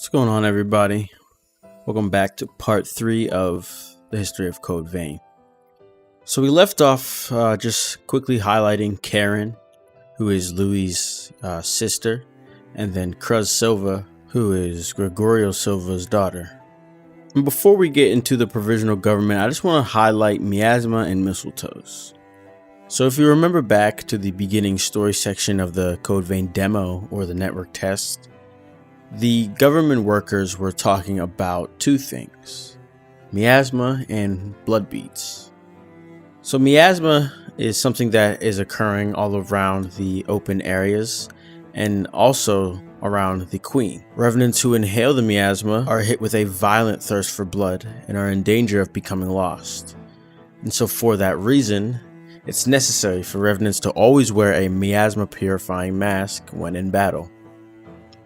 What's going on, everybody? Welcome back to part 3 of the history of Code Vein. So we left off just quickly highlighting Karen, who is Louis' sister, and then Cruz Silva, who is Gregoria Silva's daughter. And before we get into the Provisional Government, I just want to highlight miasma and mistletoes. So if you remember back to the beginning story section of the Code Vein demo or the network test, the government workers were talking about two things: miasma and blood beads. So miasma is something that is occurring all around the open areas and also around the Queen. Revenants who inhale the miasma are hit with a violent thirst for blood and are in danger of becoming lost. And so for that reason, it's necessary for revenants to always wear a miasma purifying mask when in battle.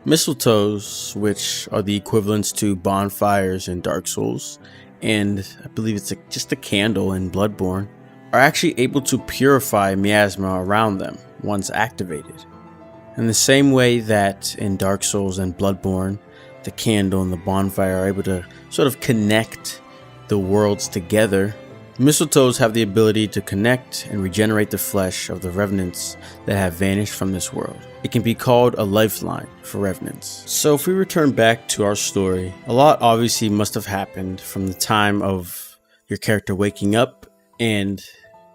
Mistletoes, which are the equivalents to bonfires in Dark Souls, and I believe it's just a candle in Bloodborne, are actually able to purify miasma around them once activated. In the same way that in Dark Souls and Bloodborne, the candle and the bonfire are able to sort of connect the worlds together, mistletoes have the ability to connect and regenerate the flesh of the revenants that have vanished from this world. It can be called a lifeline for revenants. So if we return back to our story, a lot obviously must have happened from the time of your character waking up and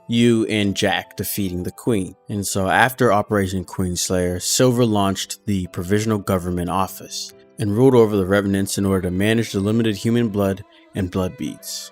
you and Jack defeating the Queen. And so after Operation Queenslayer, Silver launched the Provisional Government office and ruled over the revenants in order to manage the limited human blood and blood beads.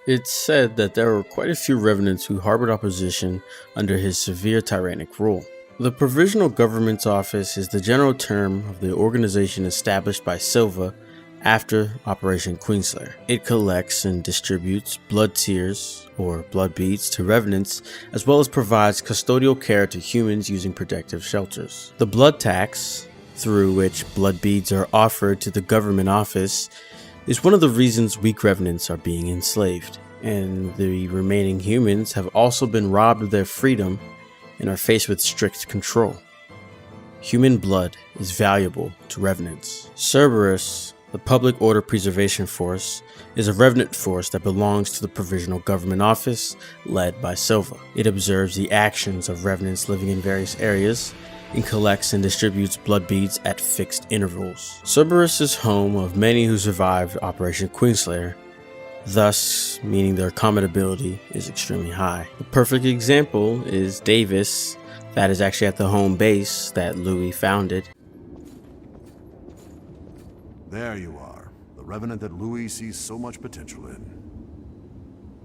It's said that there were quite a few revenants who harbored opposition under his severe tyrannic rule. The Provisional Government's office is the general term of the organization established by Silva after Operation Queenslayer. It collects and distributes blood tears or blood beads to revenants, as well as provides custodial care to humans using protective shelters. The blood tax, through which blood beads are offered to the government office, is one of the reasons weak revenants are being enslaved, and the remaining humans have also been robbed of their freedom and are faced with strict control. Human blood is valuable to revenants. Cerberus, the Public Order Preservation Force, is a revenant force that belongs to the Provisional Government Office led by Silva. It observes the actions of revenants living in various areas and collects and distributes blood beads at fixed intervals. Cerberus is home of many who survived Operation Queenslayer, thus meaning their combat ability is extremely high. The perfect example is Davis, that is actually at the home base that Louis founded. There you are, the revenant that Louis sees so much potential in.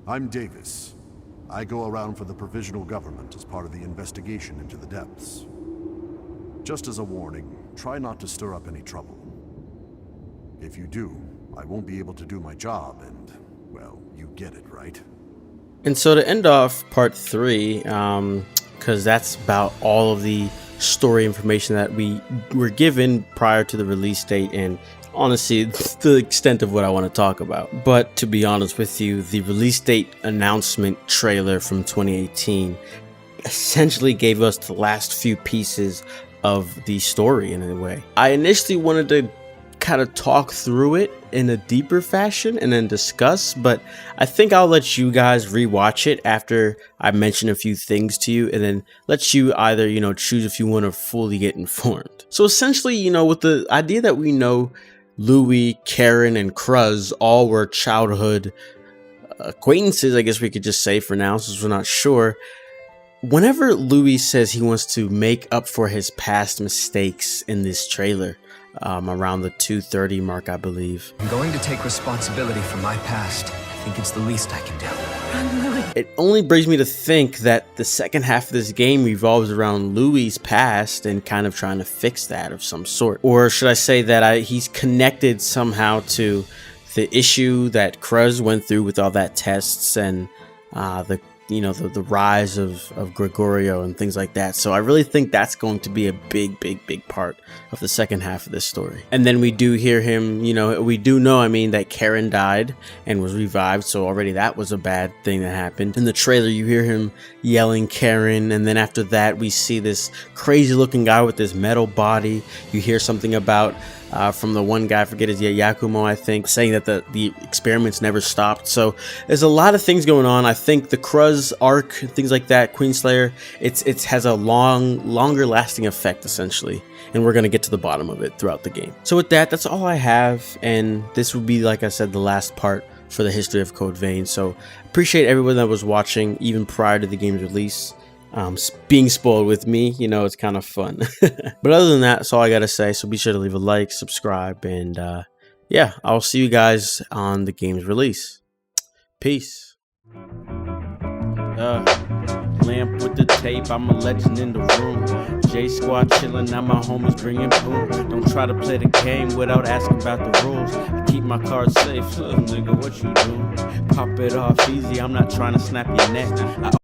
I'm Davis. I go around for the Provisional Government as part of the investigation into the depths. Just as a warning, try not to stir up any trouble. If you do, I won't be able to do my job and, well, you get it, right? And so to end off part 3, because that's about all of the story information that we were given prior to the release date, and honestly, the extent of what I want to talk about. But to be honest with you, the release date announcement trailer from 2018 essentially gave us the last few pieces of the story in a way. I initially wanted to kind of talk through it in a deeper fashion and then discuss, but I think I'll let you guys rewatch it after I mention a few things to you, and then let you either, choose if you want to fully get informed. So essentially, with the idea that we know Louis, Karen, and Cruz all were childhood acquaintances, I guess we could just say for now, since we're not sure. Whenever Louis says he wants to make up for his past mistakes in this trailer, around the 2:30 mark, I believe. I'm going to take responsibility for my past. I think it's the least I can do. Run, Louis. It only brings me to think that the second half of this game revolves around Louis' past and kind of trying to fix that of some sort. Or should I say that he's connected somehow to the issue that Cruz went through with all that tests and the you know, the rise of Gregorio and things like that. So I really think that's going to be a big part of the second half of this story. And then we do hear him, you know, we do know, I mean, that Karen died and was revived, so already that was a bad thing that happened. In the trailer, you hear him yelling Karen, and then after that, we see this crazy looking guy with this metal body. You hear something about from the one guy, I forget his, Yakumo, I think, saying that the experiments never stopped. So there's a lot of things going on. I think the Kruz arc, things like that, Queenslayer, it has a longer lasting effect essentially, and we're gonna get to the bottom of it throughout the game. So with that, that's all I have, and this would be, like I said, the last part for the history of Code Vein. So appreciate everyone that was watching even prior to the game's release. Being spoiled with me, you know, it's kind of fun. But other than that, that's all I gotta say. So be sure to leave a like, subscribe, and yeah, I'll see you guys on the game's release. Peace. Lamp with the tape, I'm a legend in the room. JAMSQUAD chillin', now my homies bringin' boom. Don't try to play the game without asking about the rules. I keep my cards safe, nigga, what you do? Pop it off easy, I'm not trying to snap your neck.